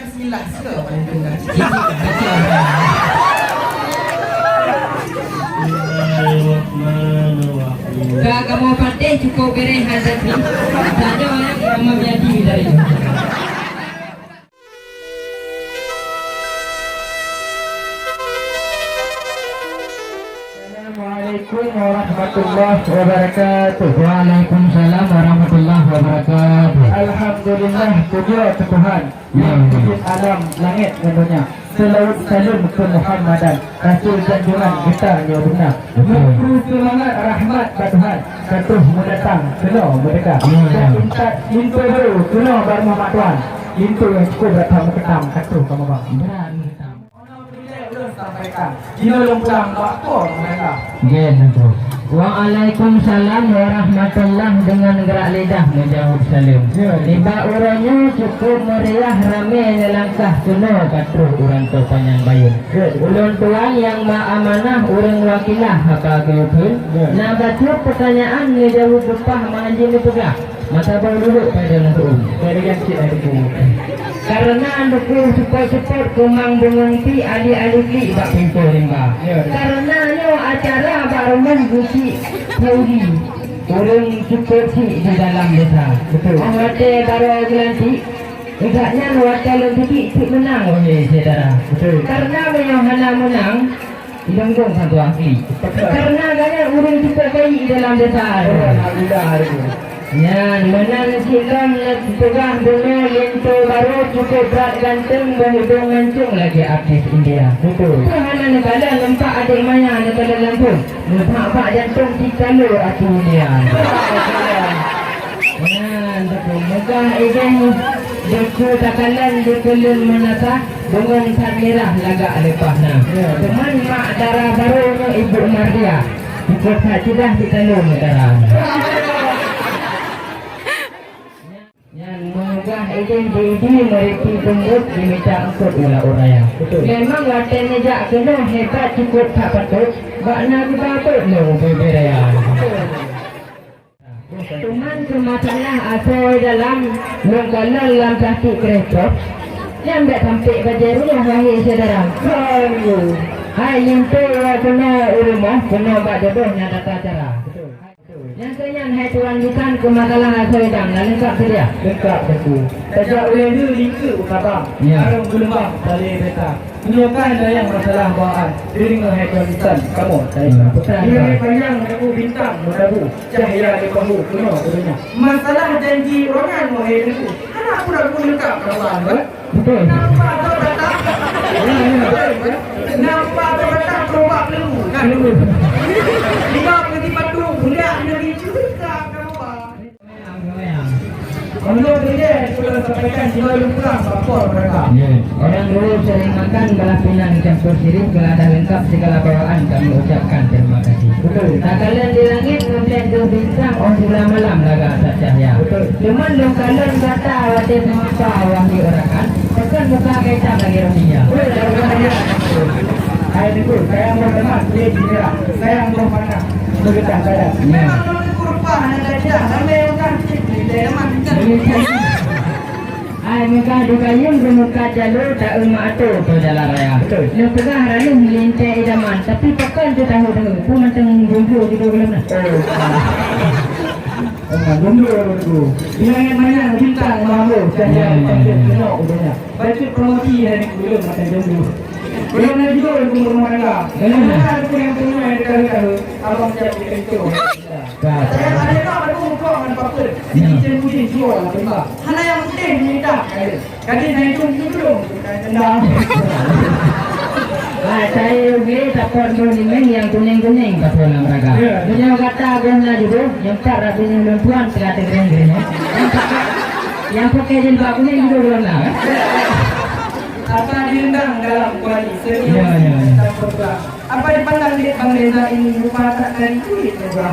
bismillah suka paling tengah. Kak kamu patih cukup beres hazard ni. Saja yang Imam Yadi dari. Assalamualaikum warahmatullahi wabarakatuh. Waalaikumsalam warahmatullahi wabarakatuh. Alhamdulillah, puji Tuhan yang bikin alam langit dan dunia. Selawat salam ke Muhammadan, Rasul junjungan kita yang benar. Mukru semangat rahmat ke Tuhan, katuh mendatang, kena mereka. Dan intu baru, kena bermahmat Tuhan. Intu yang cukup datang ketam, katuh kamu bang. Berat kita. Sampaikan. Jika belum pulang, apa mereka? Gitu. Waalaikumsalam warahmatullahi dengan gerak lidah menjawab salam. Tiba orangnya cukup meriah ramai langkah kuno katru orang tu panjang bayun. Ulun tuan yang amanah orang wakilah apa betul. Nah baca pertanyaan menjawab upah mengaji ni pegah. Mata bau dulu pada untuk Dari yang cik ada buku. karena dukung support kumang bengengti ali-ali bak pintu rimba. Karena nyo acara baruman gusi Saudi. Orang support si di dalam desa. Betul. Awate baru gelanti. Agaknya wata lebih cik menang oleh saudara. Betul. Karena menyohana menang Ilanggung satu asli. Karena agaknya orang support baik di dalam desa. Alhamdulillah hari ini. Ya, menang silam pegang bunga lento baru cukup berat ganteng berhidung mancung lagi artis India. Betul. Tuhan negara lempak adik maya negara Lampung. Lempak jantung kita lu atu dia. Ya, betul. Megah egen deku takalan dikelun menata dengan sar merah lagak lepahna. Teman mak darah baru ibu Mardia. Ikut tak sudah kita lu negara. Mengubah identiti mereka tembus diminta angkut ulah orang. Memang latihan nejak kena hebat cukup tak patut. Bakna kita patut lo berberaya. Cuman semasalah asal dalam longgalan dalam plastik kereta. Yang tak sampai pada rumah wahai saudara. Hai lintu kena rumah kena buat jodoh nak tata cara. Yang kenyang hai tuan bukan ke masalah asal dam nak lengkap sedia. Dekat aku. Sejak oleh dia lingkup kata. Ya. Arung gelombang dari beta. Menyokan yang masalah bawaan. Diri ngehai tuan kamu. Dia panjang aku bintang mudabu. Cahaya di bahu kuno dunia. Masalah janji orangan mohai aku. Anak aku dah pun dekat kawan. Betul. Nampak kau datang. Nampak kau datang keluar dulu. Kan dulu. Lima pergi padu. Budak dari cerita kamu bang. Kalau dia sudah sampaikan jika belum pulang lapor mereka. Orang dulu sering makan belah pinang campur sirih gelada lengkap segala bawaan kami ucapkan terima kasih. Betul. Tak kalian di langit kemudian dua bintang on sebelah malam laga atas cahaya. Betul. Cuman dong kalian kata awati semasa wahyu orakan tekan muka kaitan lagi rohnya. Saya itu, saya mau teman, dia juga. Saya mau mana? Begitu saya. Memang orang kurpa hanya saja. Ramai orang cik, dia teman kita. Ai muka dukayung bermuka jalur tak umat tu dalam raya. Betul. Yang tengah ranuh melintai idaman tapi pekan tu tahu pun macam bumbu gitu belum nak. Bumbu dulu. Dia yang mana bintang mahu saja tengok udahnya. Baca promosi hari belum macam dulu. Belum ada juga untuk rumah tangga. Ada pun yang punya dekat abang cakap di itu. Saya ada tak ada pun kau dengan apa? Ini putih jual lah benda. Hana yang putih minta. Kali naik pun belum. Tendang. Saya beli takut kuning yang kuning pasal nama mereka. Punya kata guna juga yang tak rapi yang perempuan telah tergering. Yang pakai jilbab kuning juga belum lah. Apa diundang dalam koalisi? Ya. Apa dipandang di Bang Reza ini rupa tak dari kulit program?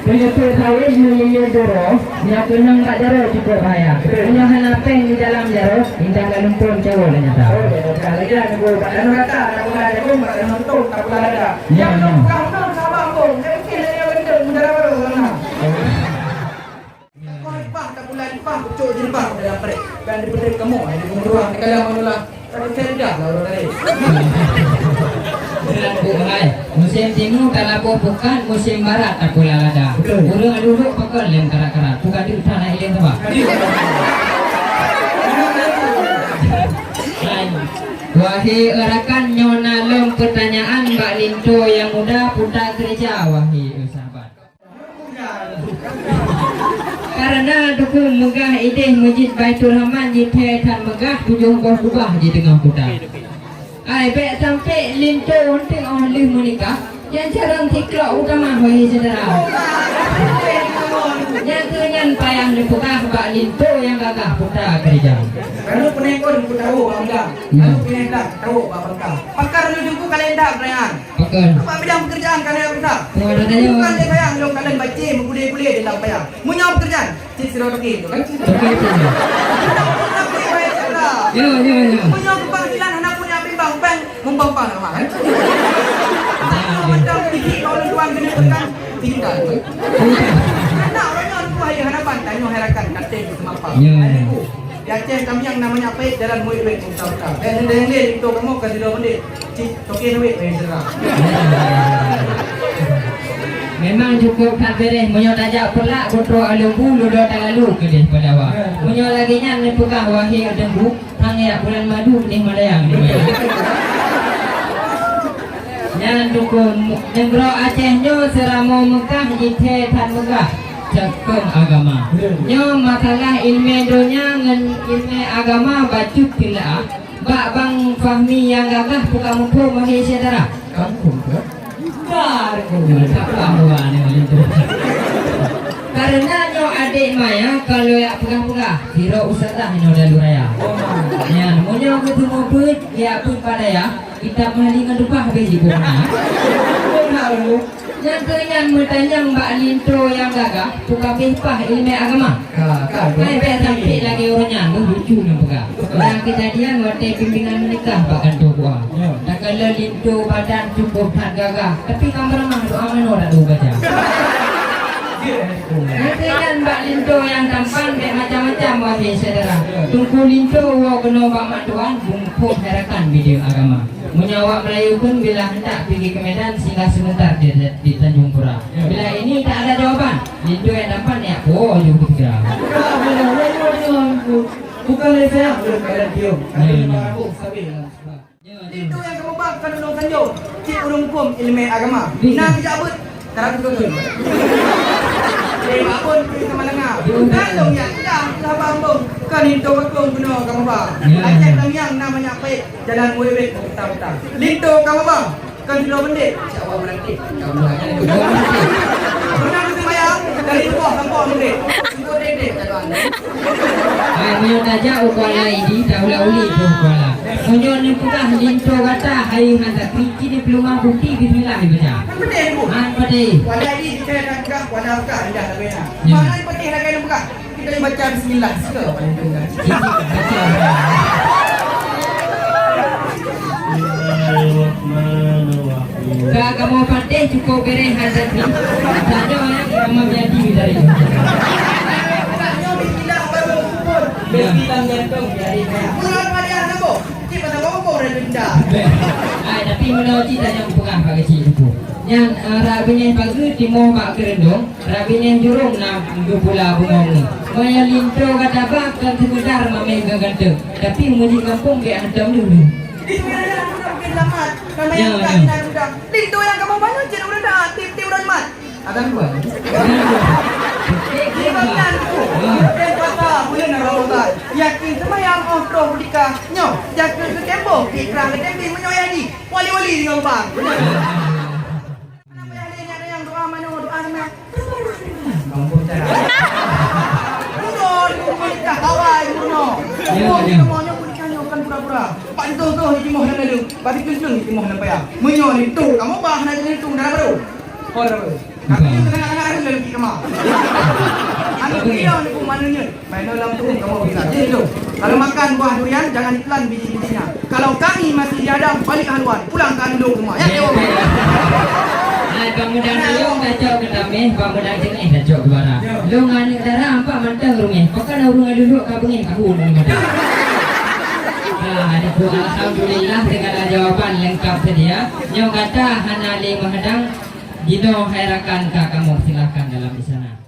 Penyusul sawit menyindir doro, dia kunang tak jaro cukup bahaya. Punya hanapeng di dalam jaro, indah dalam pun cewek ternyata. Dah lagi lah nunggu. Dan kata, nak ada pun, nak nonton, tak pula ada. Yang nonton, sabar pun. Dia mungkin dia benda, mudah baru. Kau ipah, tak pula ipah, pucuk jilbab dalam perik. Bukan daripada kamu. Ada beruang di kalang mana lah. Tapi saya dah lah orang lain. Musim timur talapo bukan, musim barat aku lalada. Urang duduk pakai lem karat-karat. Bukan di utara ilmu apa? Wahai rakan nyona lem pertanyaan Mbak Linto yang muda putar gereja wahai sahabat. Karena dukung megah ideh Masjid Baitul Rahman jithe tan megah 7 kubah di tengah kota. Ai be sampai Linto untuk ahli menikah yang jarang tikrok utama wahai saudara. Yang kenyan payah dipukah Mbak Linto yang gagah putar gereja. Kalau penekor aku tahu bangga. Kalau penekor tahu bangga. Pakar lu jumpa kalender perayaan. Pakar. Apa bidang pekerjaan kalian apa? Ada tanya. Bukan dia sayang lu kalian baca mengkuliah-kuliah dalam payah. Punya pekerjaan. Cik sira okey tu kan? Okey tu. Ya. Punya kebahagiaan anak punya bimbang bang membampang nama kan? Macam tinggi kalau tuan kena tekan tinggal. Nak orang tu ayah harapan tanya harakan katil semapa. Ya. Di Aceh kami yang namanya apa? Jalan Muid Muid Muntah. Dan yang dia itu kamu kasih dua benda. Cik token Muid Muid Muntah. Memang cukup tak beres. Menyo tajak pelak kontrol alumbu ludo talalu ke dia pada awak. Menyo lagi nya ni pegah wahai dembu hangya bulan madu ni malayang ni. Yang cukup negro Aceh nyo seramo Mekah jithe tan megah. Cakap agama. Nyo masalah ilmu dunia ngan ilmu agama bacut tidak. Bak bang fahmi yang gagah bukan mampu wahai saudara. Kamu ke? Bar ku tak bahwa ni itu. Karena nyo adik maya kalau ya pegah-pegah siro usahlah nyo dalu raya. Ya, monyo ketemu put ya pun pada ya. Kita malingan dupah habis ibu na. Yang kenyan bertanya Mbak Linto yang gagah buka pihpah ilmu agama. Hai be sampai lagi orangnya lucu ni buka. Orang kejadian waktu bimbingan menikah bahkan tu gua. Tak kalau Linto badan cukup tak gagah, tapi kamar mah doa menora tu baca. Kenyan Mbak Linto yang tampan be macam-macam wahai saudara. Tunggu Linto wa kena bak tuan bungkuk harakan video agama. Menyawa Melayu pun bila hendak pergi ke Medan singgah sebentar di Tanjung Pura. Bila ini tak ada jawapan, Linto yang dapat ni apa juga kira. Bukan saya belum keadaan dia. Aku sabi. Itu yang kamu bak kan ulung Tanjung. Cik ulung hukum ilmu agama. Nak jabut karang betul. Apapun pergi ke Malanga. Kalau yang dah bambung kan Linto Bakung guna kamu bang. Aceh yang namanya apa? Jalan Muid Muntah. Linto kamu bang. Kan dulu bendek. Siapa berarti? Kamu aja itu. Benar tu bayang dari bawah kampung bendek. Itu dek jalan. Ai menyo tajak ukala ini daula-uli tu ukala. Menyo ni putah Linto kata hai hantar kunci ni peluang bukti bismillah baca. Bendek bu. Pade. Wadah ini kita nak buka wadah buka dah bena. Mana yang penting nak kena buka. Kita boleh baca bismillah suka paling tengah. Kak kamu pandai cukup beres hazard ni. Tanya ya kamu jadi dari. Bismillah baru pun. Bismillah jantung jadi saya. Bulan pada apa? Cik pada apa dah benda. Ai tapi menurut kita yang pengah bagi cik itu. Yang rabinya pagi timur mak kerendong, rabinya jurung nak pula bungong ni. Maya Linto kata bak kan sekedar mamega ganteng. Tapi muji kampung ke hantam dulu. Bismillah mungkin selamat. Kami yang budak. Linto yang kamu bangun cik udah dah tip-tip udah mat. Akan buat. Ibadan tu. Dan kata boleh nak rawat. Yakin semua yang offro nikah. Nyo, jaga ke tembok, ikrang ke tembok menyoyadi. Wali-wali dengan bang. Kenapa ada yang doa mana doa mana? Kampung cara. Mundur, nikah Hawaii mundur. Semuanya nikah kan pura-pura. Pak itu tu hikmah dan ada. Bagi tujuan hikmah dan payah. Menyo ni tu, kamu bah nak jadi tu dah baru. Baru. Kami itu tengah-tengah ada lagi kemah. Anu dia ni pun mananya. Main dalam tu kamu bisa. Jadi tu. Kalau makan buah durian jangan ditelan biji-bijinya. Kalau kami masih diadam balik haluan, pulang ke anu rumah. Ya tengok. Ay, pamudang yung kacau ke kami, pamudang sini kacau ke bara. Lu ngani darah apa manteng rumah. Pakai rumah duduk kabungin kahun ni. Nah, itu alhamdulillah dengan jawaban lengkap sedia. Yang kata hanali menghadang Dino hairakan ka kamu silakan dalam di sana.